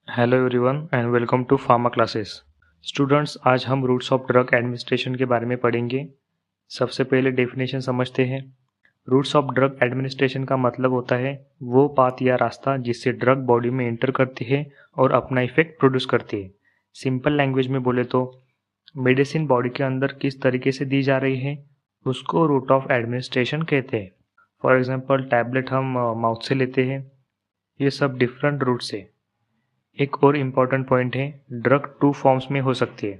Hello everyone and welcome to pharma classes. Students, आज हम roots of drug administration के बारे में पढ़ेंगे। सबसे पहले डेफिनेशन समझते हैं। रूट्स ऑफ ड्रग एडमिनिस्ट्रेशन का मतलब होता है वो पाथ या रास्ता जिससे ड्रग बॉडी में एंटर करती है और अपना इफेक्ट प्रोड्यूस करती है। सिंपल लैंग्वेज में बोले तो मेडिसिन बॉडी के अंदर किस तरीके से दी जा रही है उसको रूट ऑफ एडमिनिस्ट्रेशन कहते हैं। फॉर एग्जाम्पल टैबलेट हम माउथ से लेते हैं। ये सब डिफरेंट रूट्स है। एक और इम्पॉर्टेंट पॉइंट है, ड्रग टू फॉर्म्स में हो सकती है।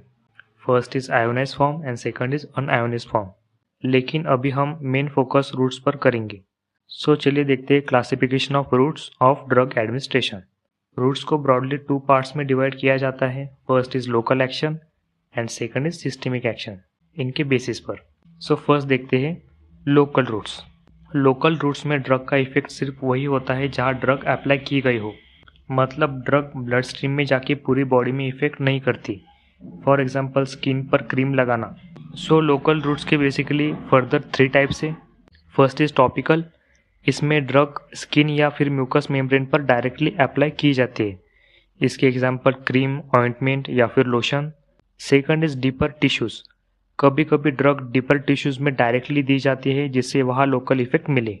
First is ionise form and second is unionise form. लेकिन अभी हम मेन फोकस रूट्स पर करेंगे। सो चलिए देखते हैं classification of routes of drug administration. Routes को ब्रॉडली टू पार्ट्स में डिवाइड किया जाता है। First is local action and second is systemic action, इनके बेसिस पर। सो फर्स्ट देखते हैं लोकल रूट्स। लोकल रूट्स में ड्रग का इफेक्ट सिर्फ वही होता है जहाँ ड्रग अप्लाई की गई हो, मतलब ड्रग ब्लड स्ट्रीम में जाके पूरी बॉडी में इफेक्ट नहीं करती। फॉर एग्जांपल स्किन पर क्रीम लगाना। सो लोकल रूट्स के बेसिकली फर्दर 3 टाइप्स है। First is topical. इसमें ड्रग स्किन या फिर म्यूकस मेम्ब्रेन पर डायरेक्टली अप्लाई की जाती है। इसके एग्जांपल क्रीम, ऑइंटमेंट या फिर lotion. Second is deeper tissues. कभी कभी ड्रग डीपर टिश्यूज में डायरेक्टली दी जाती है जिससे वहाँ लोकल इफेक्ट मिले।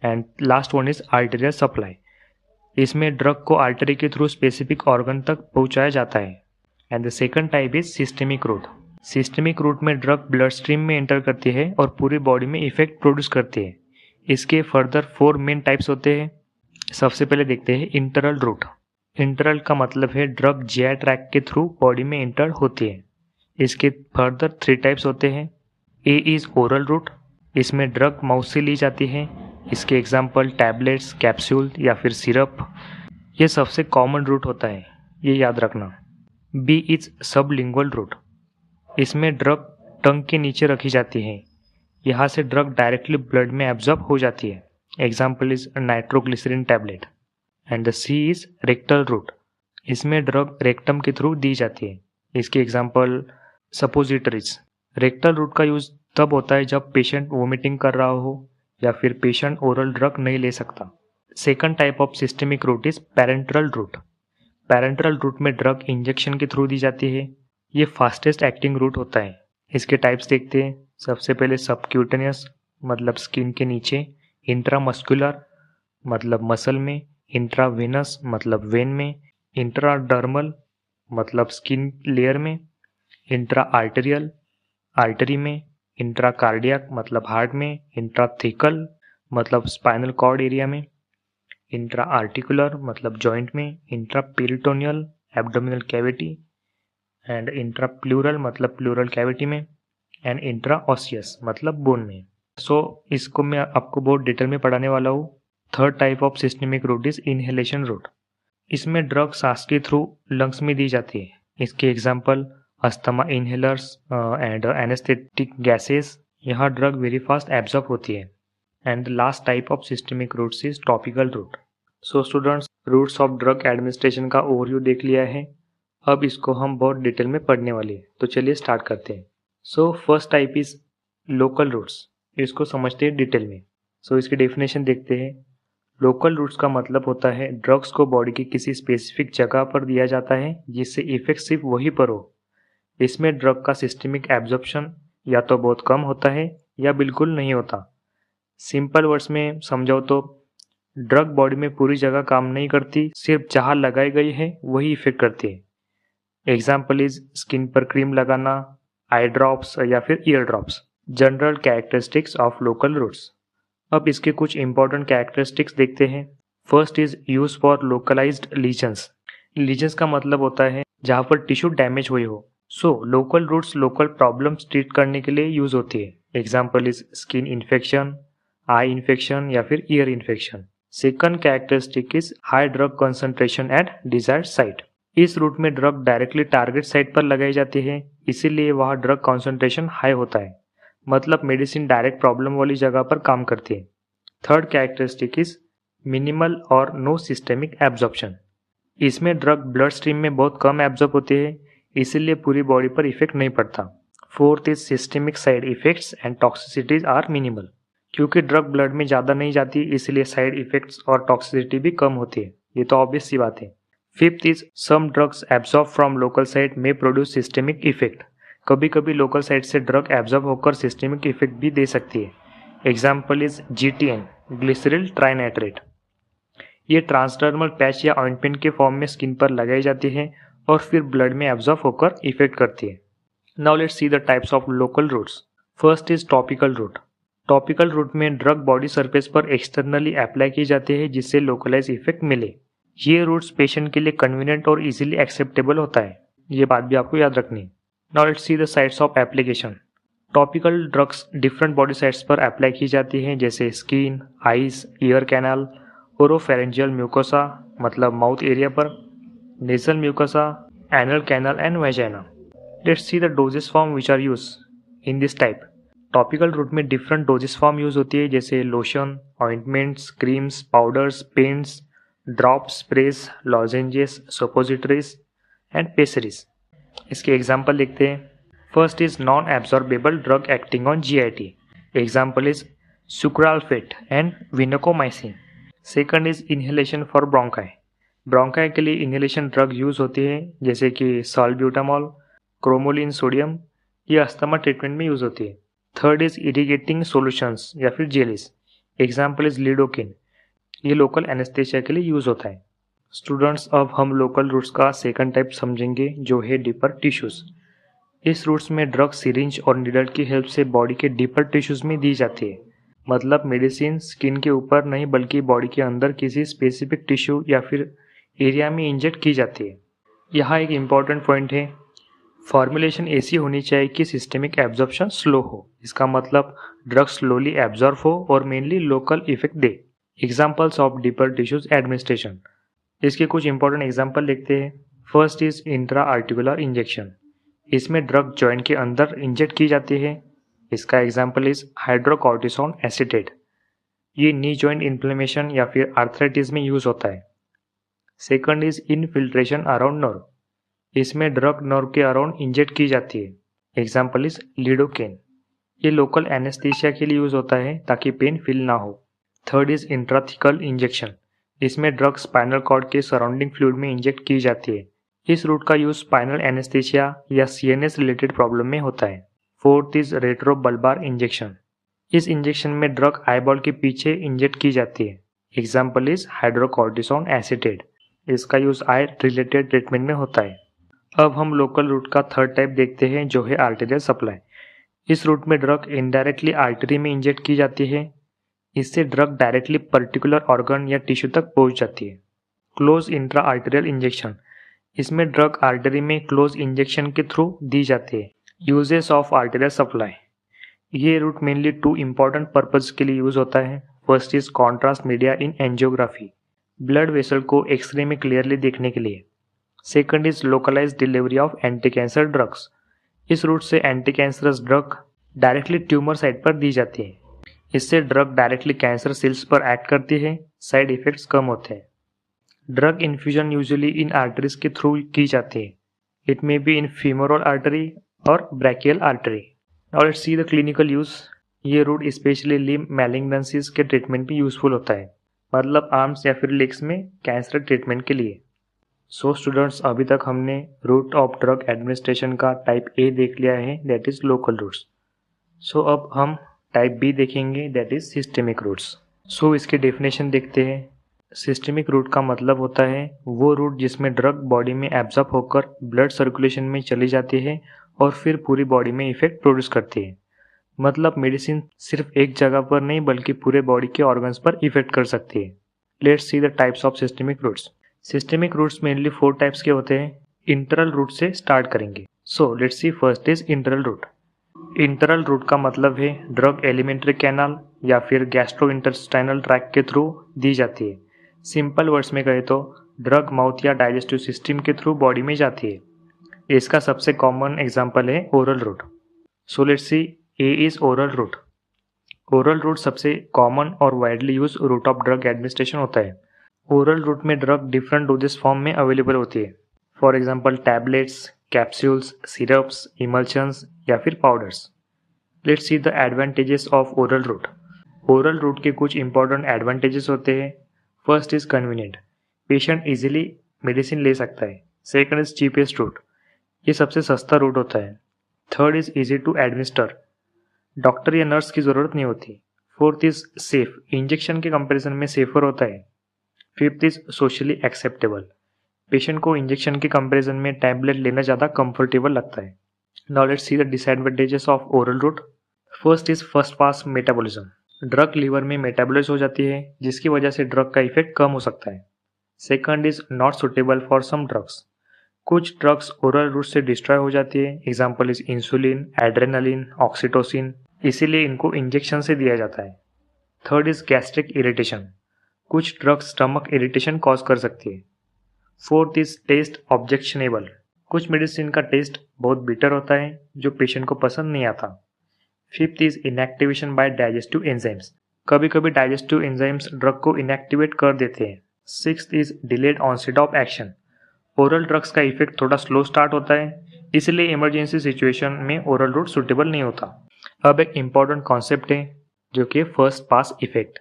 And last one is arterial supply. इसमें ड्रग को आर्टरी के थ्रू स्पेसिफिक ऑर्गन तक पहुंचाया जाता है। And the second type is systemic route. Systemic route में ड्रग ब्लड स्ट्रीम में एंटर करती है और पूरी बॉडी में इफेक्ट प्रोड्यूस करती है। इसके फर्दर 4 मेन टाइप्स होते हैं। सबसे पहले देखते हैं इंटरल रूट। इंटरल का मतलब है ड्रग जीआई ट्रैक के थ्रू बॉडी में एंटर होती है। इसके फर्दर 3 टाइप्स होते हैं। ए इज ओरल रूट। इसमें ड्रग माउथ से ली जाती है। इसके एग्जाम्पल टैबलेट्स, कैप्सूल या फिर सिरप। ये सबसे कॉमन रूट होता है, ये याद रखना। B is sublingual route. इसमें ड्रग टंग के नीचे रखी जाती है। यहाँ से ड्रग डायरेक्टली ब्लड में एब्जॉर्ब हो जाती है। Example is nitroglycerine tablet. And the C is rectal route. इसमें ड्रग रेक्टम के थ्रू दी जाती है। इसके एग्जाम्पल सपोजिटरीज। रेक्टल रूट का यूज तब होता है जब पेशेंट वोमिटिंग कर रहा हो या फिर पेशेंट ओरल ड्रग नहीं ले सकता। Second type of systemic route is parenteral route. Parenteral route में ड्रग इंजेक्शन के थ्रू दी जाती है। ये फास्टेस्ट एक्टिंग रूट होता है। इसके टाइप्स देखते हैं। सबसे पहले सबक्यूटेनियस, मतलब स्किन के नीचे। इंट्रामस्कुलर, मतलब मसल में। इंट्रावेनस, मतलब वेन में। इंट्राडर्मल, मतलब स्किन लेयर में। इंट्रा आर्टेरियल, आर्टरी में। इंट्राकार्डियक, मतलब हार्ट में। इंट्राथिकल, मतलब स्पाइनल कॉर्ड एरिया में। इंट्रा आर्टिकुलर, मतलब जॉइंट में। Intraperitoneal, abdominal cavity. एंड इंट्राप्लूरल, मतलब प्लूरल कैविटी में। एंड इंट्राओसियस, मतलब बोन में। सो इसको मैं आपको बहुत डिटेल में पढ़ाने वाला हूँ। Third type of systemic route is inhalation route. इसमें ड्रग सांस के थ्रू लंग्स में दी जाती है। इसके example asthma inhalers and anaesthetic gases. यहाँ ड्रग वेरी फास्ट एब्जॉर्ब होती है। And last type of systemic routes is topical route. So students, routes of drug administration का ओवरव्यू देख लिया है। अब इसको हम बहुत डिटेल में पढ़ने वाले हैं, तो चलिए स्टार्ट करते हैं। So first type is local routes. इसको समझते हैं डिटेल में। सो इसकी डेफिनेशन देखते हैं। लोकल रूट्स का मतलब होता है ड्रग्स को बॉडी की किसी स्पेसिफिक जगह पर दिया जाता है जिससे इफेक्ट सिर्फ वहीं पर हो। इसमें ड्रग का सिस्टमिक एब्जॉर्प्शन या तो बहुत कम होता है या बिल्कुल नहीं होता। सिंपल वर्ड्स में समझाओ तो ड्रग बॉडी में पूरी जगह काम नहीं करती, सिर्फ जहाँ लगाई गई है वही इफेक्ट करती है। एग्जाम्पल इज स्किन पर क्रीम लगाना, आई ड्रॉप्स या फिर ear drops. General characteristics of local routes. अब इसके कुछ इंपॉर्टेंट कैरेक्टरिस्टिक्स देखते हैं। First is use for localised lesions. Lesions का मतलब होता है जहाँ पर टिश्यू डैमेज हुई हो। So local routes local problems treat करने के लिए यूज होती है। Example is skin infection, eye infection या फिर ear infection. Second characteristic is high drug concentration at desired site. इस रूट में ड्रग डायरेक्टली टारगेट साइट पर लगाई जाती है, इसीलिए वहाँ ड्रग कंसंट्रेशन हाई होता है, मतलब मेडिसिन डायरेक्ट प्रॉब्लम वाली जगह पर काम करती है। थर्ड कैरेक्टरिस्टिक इज मिनिमल और नो सिस्टेमिक एब्जॉर्प्शन। इसमें ड्रग ब्लड स्ट्रीम में बहुत कम एब्जॉर्ब होती है, इसीलिए पूरी बॉडी पर इफेक्ट नहीं पड़ता। Fourth is systemic side effects and toxicities are minimal. क्योंकि ड्रग ब्लड में ज़्यादा नहीं जाती, इसलिए साइड इफेक्ट्स और टॉक्सिसिटी भी कम होती है। ये तो ऑब्वियस सी बात है। Fifth is some drugs absorb from local site में प्रोड्यूस सिस्टेमिक इफेक्ट। कभी कभी लोकल साइट से ड्रग एब्जॉर्ब होकर सिस्टेमिक इफेक्ट भी दे सकती है। Example is GTN, glyceryl trinitrate. ये ट्रांसडर्मल पैच या ऑइंटमेंट के फॉर्म में स्किन पर लगाई जाती है और फिर ब्लड में एब्जॉर्ब होकर इफेक्ट करती है। Now let's see the types of local roots. First is topical root. Topical route में ड्रग बॉडी सरफेस पर एक्सटर्नली अप्लाई की जाती है जिससे लोकलाइज इफेक्ट मिले। ये रूट्स पेशेंट के लिए कन्वीनियंट और इजीली एक्सेप्टेबल होता है, ये बात भी आपको याद रखनी है। Now let's see the sites of application. Topical drugs different body sites पर अप्लाई की जाती हैं जैसे skin, eyes, ear canal, oropharyngeal mucosa मतलब माउथ एरिया पर, nasal mucosa, anal canal and vagina. Let's see the doses form which are use in this type. Topical route में different doses form use होती है जैसे lotion, ointments, creams, powders, paints, drops, sprays, lozenges, suppositories and पेसरीज। इसके example देखते हैं। First is non absorbable drug acting on GIT। Example is sucralfate and vancomycin. Second is inhalation for bronchi. Bronchi के लिए inhalation drug use होती है जैसे कि salbutamol, cromolyn sodium. ये अस्थमा ट्रीटमेंट में यूज होती है। थर्ड इज इरिगेटिंग सॉल्यूशंस या फिर जेलिस। Example is लिडोकिन। ये लोकल एनेस्थेशिया के लिए यूज होता है। स्टूडेंट्स, अब हम लोकल रूट्स का सेकंड टाइप समझेंगे जो है डीपर टिश्यूज। इस रूट्स में ड्रग सिरिंज और नीडल की हेल्प से बॉडी के डीपर टिश्यूज में दी जाती है। मतलब मेडिसिन स्किन के ऊपर नहीं बल्कि बॉडी के अंदर किसी स्पेसिफिक टिश्यू या फिर एरिया में इंजेक्ट की जाती है। यहाँ एक इम्पॉर्टेंट पॉइंट है, फॉर्मुलेशन ऐसी होनी चाहिए कि सिस्टेमिक एब्जॉर्प्शन स्लो हो। इसका मतलब ड्रग स्लोली एब्जॉर्ब हो और mainly local effect they. Examples of deeper tissues administration. इसके कुछ इंपॉर्टेंट एग्जाम्पल देखते हैं। First is intra articular injection. इसमें ड्रग जॉइंट के अंदर इंजेक्ट की जाती है। इसका एग्जाम्पल इज हाइड्रोकॉर्टिसोन एसीटेट। ये नी जॉइंट इन्फ्लेमेशन या फिर आर्थराइटिस में यूज होता है। Second is infiltration around nerve. इसमें ड्रग नर्व के अराउंड इंजेक्ट की जाती है। Example is lidocaine. ये लोकल एनेस्थीसिया के लिए यूज होता है ताकि पेन फील ना हो। Third is intrathecal injection. इसमें ड्रग स्पाइनल कॉर्ड के सराउंडिंग फ्लूइड में इंजेक्ट की जाती है। इस रूट का यूज स्पाइनल एनेस्थीसिया या CNS रिलेटेड प्रॉब्लम में होता है। Fourth is retrobulbar injection. इस इंजेक्शन में ड्रग आईबॉल के पीछे इंजेक्ट की जाती है। Example is hydrocortisone acetate. इसका यूज आई रिलेटेड ट्रीटमेंट में होता है। अब हम लोकल रूट का थर्ड टाइप देखते हैं जो है आर्टेरियल सप्लाई। इस रूट में ड्रग इनडायरेक्टली आर्टरी में इंजेक्ट की जाती है। इससे ड्रग डायरेक्टली पर्टिकुलर ऑर्गन या टिश्यू तक पहुंच जाती है। Close intra arterial injection. इसमें ड्रग आर्टरी में क्लोज इंजेक्शन के थ्रू दी जाती है। Uses of arterial supply. ये route mainly two important purpose के लिए यूज होता है। First is contrast media in angiography, blood vessel को एक्सरे में क्लियरली देखने के लिए। Second is localise delivery of anti cancer drugs. इस रूट से anti cancerous drug directly tumour site पर दी जाती है। इससे ड्रग डायरेक्टली कैंसर सेल्स पर एक्ट करती है, साइड इफेक्ट्स कम होते हैं। Drug infusion usually in arteries के थ्रू की जाती है। It may be in femoral artery और brachial artery. Now let's see the clinical use. ये रूट स्पेशली लिम्ब मैलिग्नेंसीज के ट्रीटमेंट भी यूजफुल होता है, मतलब आर्म्स या फिर लेग्स में कैंसर ट्रीटमेंट के लिए। सो स्टूडेंट्स, अभी तक हमने रूट ऑफ ड्रग एडमिनिस्ट्रेशन का टाइप A देख लिया है, दैट इज लोकल रूट्स। सो अब हम टाइप B देखेंगे, दैट इज सिस्टेमिक रूट्स। सो इसके डेफिनेशन देखते हैं। सिस्टेमिक रूट का मतलब होता है वो रूट जिसमें ड्रग बॉडी में एब्जॉर्ब होकर ब्लड सर्कुलेशन में चली जाती है और फिर पूरी बॉडी में इफेक्ट प्रोड्यूस करती है। मतलब मेडिसिन सिर्फ एक जगह पर नहीं बल्कि पूरे बॉडी के ऑर्गन्स पर इफेक्ट कर सकती है। Let's see the types of systemic routes. Systemic routes mainly 4 types के होते हैं। इंटरल रूट से स्टार्ट करेंगे। So let's see, first is enteral route. Enteral route का मतलब है ड्रग एलिमेंट्री कैनाल या फिर गैस्ट्रोइंटेस्टाइनल ट्रैक्ट के थ्रू दी जाती है। सिंपल वर्ड्स में कहे तो ड्रग माउथ या डाइजेस्टिव सिस्टम के थ्रू बॉडी में जाती है। इसका सबसे कॉमन एग्जांपल है oral root. So let's see, A is oral route. Oral route सबसे कॉमन और widely use route of drug administration होता है। ओरल रूट में ड्रग डिफरेंट डोजेस फॉर्म में अवेलेबल होती है। For example tablets, capsules, syrups, emulsions या फिर powders. Let's see the advantages of oral route. Oral route के कुछ इंपॉर्टेंट एडवांटेजेस होते हैं। First is convenient. Patient easily medicine ले सकता है। सेकंड इज चीपेस्ट रूट, ये सबसे सस्ता रूट होता है। Third is easy to administer, doctor या नर्स की ज़रूरत नहीं होती। फोर्थ इज सेफ, इंजेक्शन के कंपैरिजन में सेफर होता है। Fifth is socially acceptable, patient को इंजेक्शन के कंपैरिजन में टैबलेट लेना ज़्यादा कंफर्टेबल लगता है। Now let's see the disadvantages of oral route. First is first pass metabolism, drug liver में मेटाबोलाइज हो जाती है जिसकी वजह से ड्रग का इफेक्ट कम हो सकता है। Second is not suitable for some drugs, कुछ ड्रग्स ओरल रूट से डिस्ट्रॉय हो जाती है। Example is insulin, adrenaline, oxytocin, इसीलिए इनको इंजेक्शन से दिया जाता है। थर्ड इज गैस्ट्रिक इरिटेशन, कुछ ड्रग्स स्टमक इरिटेशन कॉज कर सकती है। फोर्थ इज टेस्ट ऑब्जेक्शनेबल, कुछ मेडिसिन का टेस्ट बहुत बिटर होता है जो पेशेंट को पसंद नहीं आता। Fifth is inactivation by digestive enzymes, कभी कभी डाइजेस्टिव एंजाइम्स ड्रग को इनएक्टिवेट कर देते हैं। Sixth is delayed onset of action, oral drugs का इफेक्ट थोड़ा स्लो स्टार्ट होता है इसलिए इमरजेंसी सिचुएशन में ओरल रूट सुटेबल नहीं होता। अब एक इम्पॉर्टेंट कॉन्सेप्ट है जो कि first pass effect.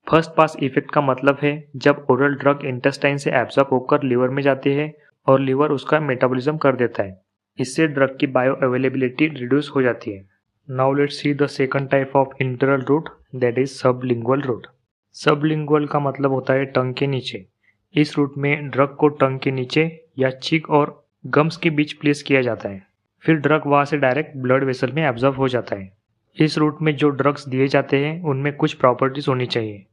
First pass effect का मतलब है जब ओरल ड्रग इंटेस्टाइन से एब्जॉर्ब होकर लीवर में जाती है और लीवर उसका मेटाबॉलिज्म कर देता है, इससे ड्रग की बायो अवेलेबिलिटी रिड्यूस हो जाती है। Now let's see the second type of enteral route, that is sublingual route. Sublingual का मतलब होता है टंग के नीचे। इस रूट में ड्रग को टंग के नीचे या चीक और गम्स के बीच प्लेस किया जाता है, फिर ड्रग वहां से डायरेक्ट ब्लड वेसल में एब्जॉर्ब हो जाता है। इस रूट में जो ड्रग्स दिए जाते हैं उनमें कुछ प्रॉपर्टीज होनी चाहिए,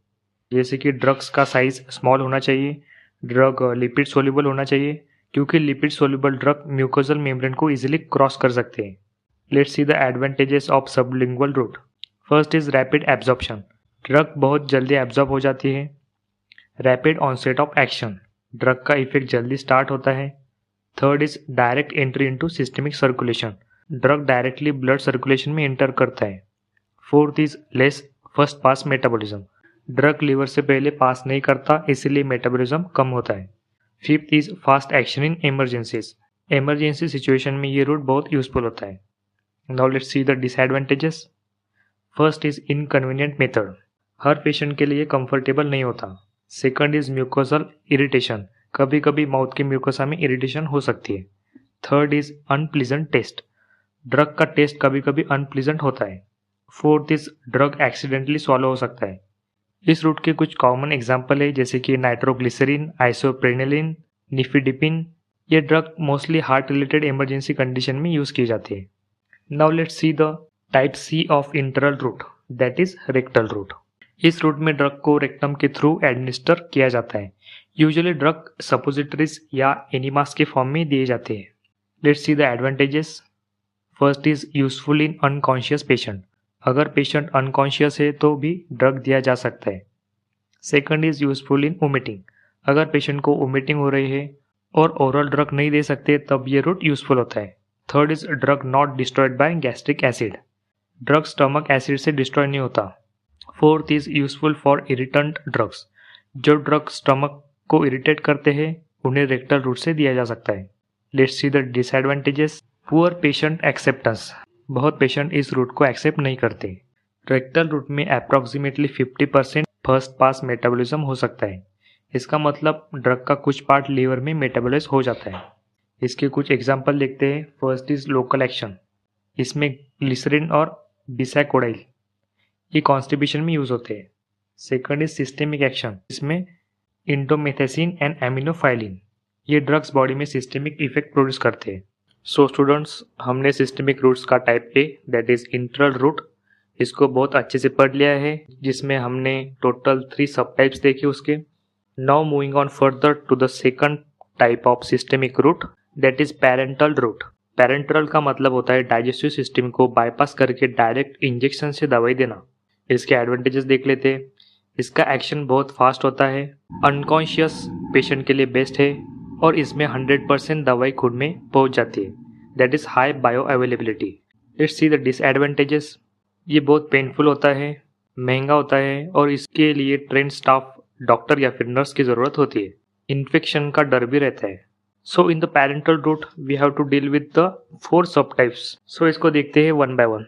जैसे कि ड्रग्स का साइज स्मॉल होना चाहिए, ड्रग लिपिड सोल्यूबल होना चाहिए क्योंकि lipid soluble drug mucosal membrane को इजीली क्रॉस कर सकते हैं। Let's see the advantages of sublingual route. First is rapid absorption, drug बहुत जल्दी एब्जॉर्ब हो जाती है। Rapid onset of action, drug का इफेक्ट जल्दी स्टार्ट होता है। Third is direct entry into systemic circulation, drug directly blood circulation में एंटर करता है। Fourth is less first pass metabolism, drug liver से पहले पास नहीं करता इसीलिए मेटाबॉलिज्म कम होता है। Fifth is fast action in emergencies, emergency situation में ये रूट बहुत यूजफुल होता है। Now let's see the disadvantages. First is inconvenient method, her patient के लिए कंफर्टेबल नहीं होता। सेकंड इज म्यूकोजल इरिटेशन, कभी कभी माउथ के म्यूकोसा में इरिटेशन हो सकती है। Third is unpleasant taste, drug का टेस्ट कभी कभी अनप्लीजेंट होता है। Fourth is drug accidentally swallow हो सकता है। इस रूट के कुछ कॉमन एग्जाम्पल है जैसे कि नाइट्रोग्लिसरीन, आइसोप्रेनिलिन, निफिडिपिन, ये drug mostly heart related emergency condition में यूज की जाती है। Now let's see the type C of enteral route, that is rectal route. इस रूट में ड्रग को रेक्टम के थ्रू एडमिनिस्टर किया जाता है। यूजुअली ड्रग सपोजिटरीज या एनिमास के फॉर्म में दिए जाते हैं। Let's see the advantages. First is useful in unconscious patient, अगर पेशेंट अनकॉन्शियस है तो भी ड्रग दिया जा सकता है। Second is useful in vomiting, अगर पेशेंट को वोमिटिंग हो रही है और ओरल ड्रग नहीं दे सकते तब ये रूट यूजफुल होता है। Third is drug not destroyed by gastric acid, drug stomach acid से डिस्ट्रॉय नहीं होता। Fourth is useful for irritant drugs, जो ड्रग स्टमक को इरिटेट करते हैं उन्हें रेक्टल रूट से दिया जा सकता है। Let's see the disadvantages. Poor patient acceptance, बहुत पेशेंट इस रूट को एक्सेप्ट नहीं करते। रेक्टल रूट में अप्रॉक्सीमेटली 50% फर्स्ट पास मेटाबॉलिज्म हो सकता है, इसका मतलब ड्रग का कुछ पार्ट लीवर में मेटाबोलाइज हो जाता है। इसके कुछ एग्जाम्पल देखते हैं। फर्स्ट इज लोकल एक्शन, इसमें ग्लिसरीन और बिसाइकोडाइल ये कॉन्स्टिपेशन में यूज होते हैं। सेकंड इज सिस्टेमिक एक्शन, इसमें इंडोमेथेसिन एंड एमिनोफाइलिन ये ड्रग्स बॉडी में सिस्टेमिक इफेक्ट प्रोड्यूस करते हैं। सो स्टूडेंट्स, हमने सिस्टेमिक रूट्स का type A that is enteral route इसको बहुत अच्छे से पढ़ लिया है, जिसमें हमने टोटल 3 सब टाइप्स देखे उसके। Now moving on further to the second type of systemic route that is parenteral route. Parenteral का मतलब होता है डाइजेस्टिव सिस्टम को बाईपास करके डायरेक्ट इंजेक्शन से दवाई देना। इसके एडवांटेजेस देख लेते हैं। इसका एक्शन बहुत फास्ट होता है, अनकॉन्शियस पेशेंट के लिए बेस्ट है और इसमें 100% दवाई खुद में पहुंच जाती है, that is high bio availability. Let's see the disadvantages. ये बहुत पेनफुल होता है, महंगा होता है और इसके लिए ट्रेन स्टाफ डॉक्टर या फिर नर्स की ज़रूरत होती है। इन्फेक्शन का डर भी रहता है। So in the parental route we have to deal with the 4 sub types. So इसको देखते हैं one by one.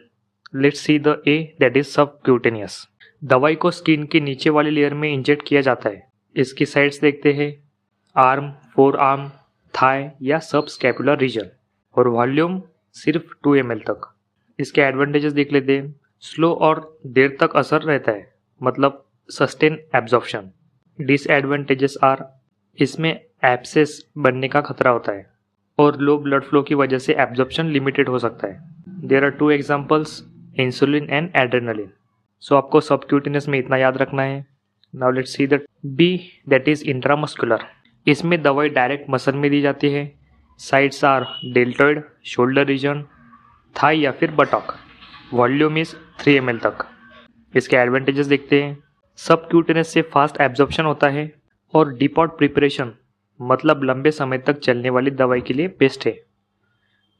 Let's see the A that is subcutaneous. दवाई को स्किन के नीचे वाली लेयर में इंजेक्ट किया जाता है। इसकी साइड्स देखते हैं। आर्म, फोर आर्म, थाई या सब स्कैपुलर रीजन, और वॉल्यूम सिर्फ 2 ml तक। इसके एडवांटेजेस देख लेते हैं। स्लो और देर तक असर रहता है, मतलब सस्टेन एब्जॉर्प्शन। डिसएडवांटेजेस आर, इसमें एब्सेस बनने का खतरा होता है और लो ब्लड फ्लो की वजह से एब्जॉर्प्शन लिमिटेड हो सकता है। There are 2 examples, insulin and adrenaline. So आपको सबक्यूटेनियस में इतना याद रखना है। Now let's see the B, that is intramuscular. इसमें दवाई डायरेक्ट मसल में दी जाती है। Sides are deltoid, shoulder region, thigh या फिर बटॉक। वॉल्यूम इज 3 ml तक। इसके एडवांटेजेस देखते हैं। सबक्यूटेनियस से फास्ट एब्जॉर्प्शन होता है और डिपॉट प्रिपरेशन, मतलब लंबे समय तक चलने वाली दवाई के लिए बेस्ट है।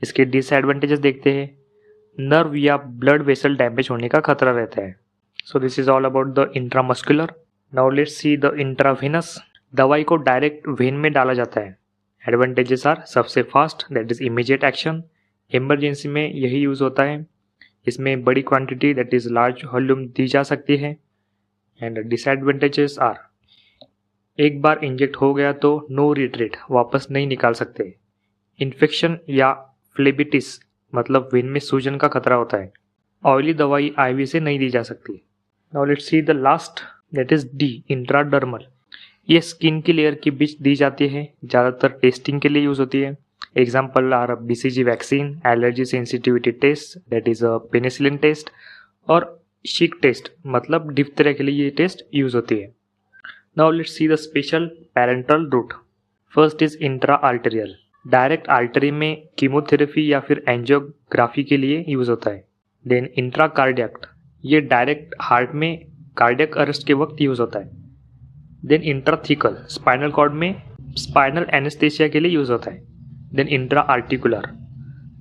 इसके डिसएडवांटेजेस देखते हैं। नर्व या ब्लड वेसल डैमेज होने का खतरा रहता है। So this is all about the intramuscular. Now let's see the intravenous. दवाई को डायरेक्ट वेन में डाला जाता है। एडवांटेजेस आर, सबसे fast, that is immediate action. Emergency में यही यूज होता है। इसमें बड़ी quantity, that is large volume दी जा सकती है। एंड डिसएडवांटेजेस आर, एक बार इंजेक्ट हो गया तो नो रिट्रीट, वापस नहीं निकाल सकते। इन्फेक्शन या फ्लेबिटिस, मतलब वेन में सूजन का खतरा होता है। ऑयली दवाई आईवी से नहीं दी जा सकती। Now let's see the last, that is D, intradermal. ये स्किन की लेयर के बीच दी जाती है, ज़्यादातर टेस्टिंग के लिए यूज होती है। Example are BCG vaccine, allergy sensitivity test, that is a penicillin test, और शिक टेस्ट, मतलब डिप्थेरिया के लिए ये टेस्ट यूज होती है। Now let's see the special parenteral route. First is intra arterial, direct artery में कीमोथेरेपी या फिर एंजियोग्राफी के लिए यूज होता है। देन इंट्रा कार्डियक, ये डायरेक्ट हार्ट में कार्डियक अरेस्ट के वक्त यूज होता है। देन इंट्राथिकल, स्पाइनल कॉर्ड में स्पाइनल एनेस्थेसिया के लिए यूज होता है। देन इंट्रा आर्टिकुलर,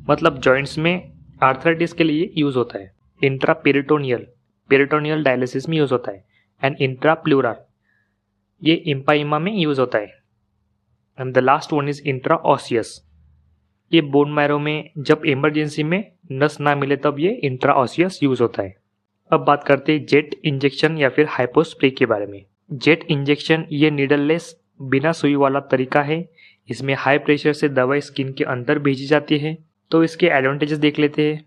मतलब जॉइंट्स में आर्थराइटिस के लिए यूज होता है। इंट्रा पेरिटोनियल, पेरिटोनियल डायलिसिस में यूज होता है। एंड इंट्रा प्लूरल, ये इम्पाइमा में यूज होता है। And the last one is intra osseous, ये बोन मैरो में जब इमरजेंसी में नस ना मिले तब ये इंट्रा ऑसियस यूज होता है। अब बात करते हैं जेट इंजेक्शन या फिर हाइपोस्प्रे के बारे में। जेट इंजेक्शन ये नीडललेस, बिना सुई वाला तरीका है। इसमें हाई प्रेशर से दवाई स्किन के अंदर भेजी जाती है। तो इसके एडवांटेजेस देख लेते हैं।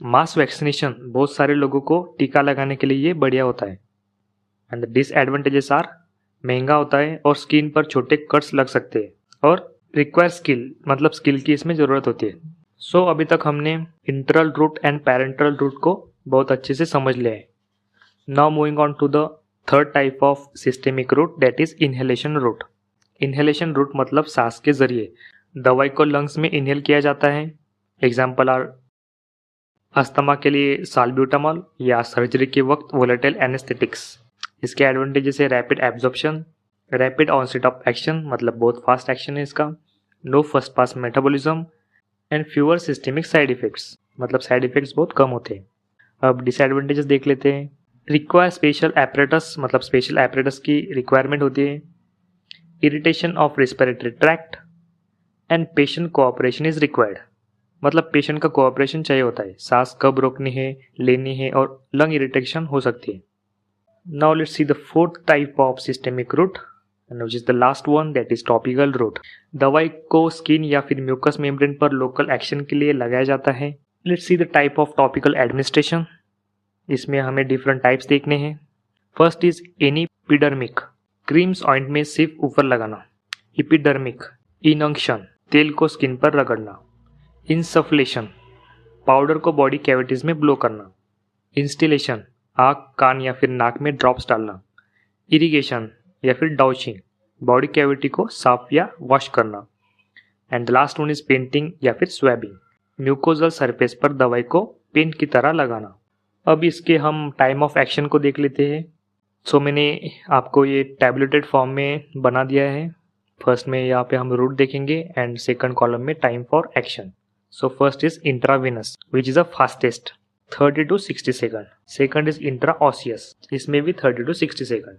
मास वैक्सीनेशन, बहुत सारे लोगों को टीका लगाने के लिए ये बढ़िया होता है। एंड द डिसएडवांटेजेस आर, महंगा होता है और स्किन पर छोटे कट्स लग सकते हैं, और रिक्वायर स्किल, मतलब स्किल की इसमें ज़रूरत होती है। सो अभी तक हमने enteral route and parenteral route को बहुत अच्छे से समझ लिया है। Now moving on to the third type of systemic route, that is inhalation route. Inhalation route मतलब सांस के जरिए दवाई को लंग्स में इनहेल किया जाता है। एग्जाम्पल आर अस्थमा के लिए साल्ब्यूटामॉल या सर्जरी के वक्त वोलेटाइल एनेस्थेटिक्स। इसके एडवांटेजेस है rapid absorption, rapid onset of action, मतलब बहुत फास्ट एक्शन है इसका। No first pass metabolism and fewer systemic side effects, मतलब साइड इफेक्ट्स बहुत कम होते हैं। अब डिसएडवांटेजेस देख लेते हैं। रिक्वायर स्पेशल एपरेटस, मतलब स्पेशल एपरेटस की रिक्वायरमेंट होती है। Irritation of respiratory tract and patient cooperation is required, मतलब पेशेंट का कोऑपरेशन चाहिए होता है। सांस कब रोकनी है, लेनी है, और लंग इरिटेशन हो सकती है। Now let's see the fourth type of systemic route, which is the last one, that is topical route। दवाई को स्किन या फिर म्यूकस मेम्ब्रेन पर लोकल एक्शन के लिए लगाया जाता है। Let's see the type of topical administration. इसमें हमें डिफरेंट टाइप्स देखने हैं। फर्स्ट इज एनिपिडर्मिक, क्रीम्स ऑइंटमेंट सिर्फ ऊपर लगाना। इपिडर्मिक, इनंक्शन, तेल को स्किन पर रगड़ना। इंसफलेशन, पाउडर को बॉडी कैविटीज में ब्लो करना। इंस्टिलेशन, आँख, कान या फिर नाक में ड्रॉप्स डालना। इरिगेशन या फिर डाउचिंग, बॉडी कैविटी को साफ या वॉश करना। And the last one is painting या फिर स्वैबिंग, म्यूकोजल सरफेस पर दवाई को पेंट की तरह लगाना। अब इसके हम टाइम ऑफ एक्शन को देख लेते हैं। सो मैंने आपको ये टैबलेटेड फॉर्म में बना दिया है। फर्स्ट में यहाँ पे हम रूट देखेंगे एंड सेकंड कॉलम में time for action. So first is intravenous which is a fastest, 30 to 60 second. Second is intraosseous, इसमें भी 30 to 60 सेकंड।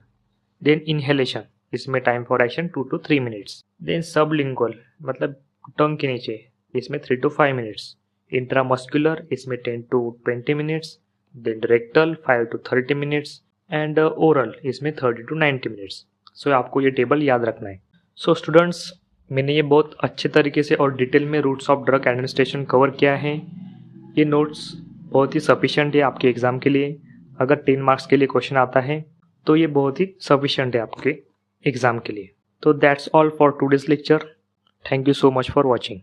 देन इनहेलेशन, इसमें time for action 2 to 3 minutes. Then sublingual, मतलब tongue के नीचे, इसमें 3 to 5 minutes. Intramuscular, इसमें 10 to 20 minutes. Then rectal 5 to 30 minutes. And oral, इसमें 30 to 90 minutes. सो आपको ये टेबल याद रखना है। सो स्टूडेंट्स, मैंने ये बहुत अच्छे तरीके से और डिटेल में routes of drug administration cover किया है। ये नोट्स बहुत ही सफिशिएंट है आपके एग्ज़ाम के लिए। अगर 10 मार्क्स के लिए क्वेश्चन आता है तो ये बहुत ही सफिशिएंट है आपके एग्ज़ाम के लिए। तो that's all for today's lecture. Thank you so much for watching.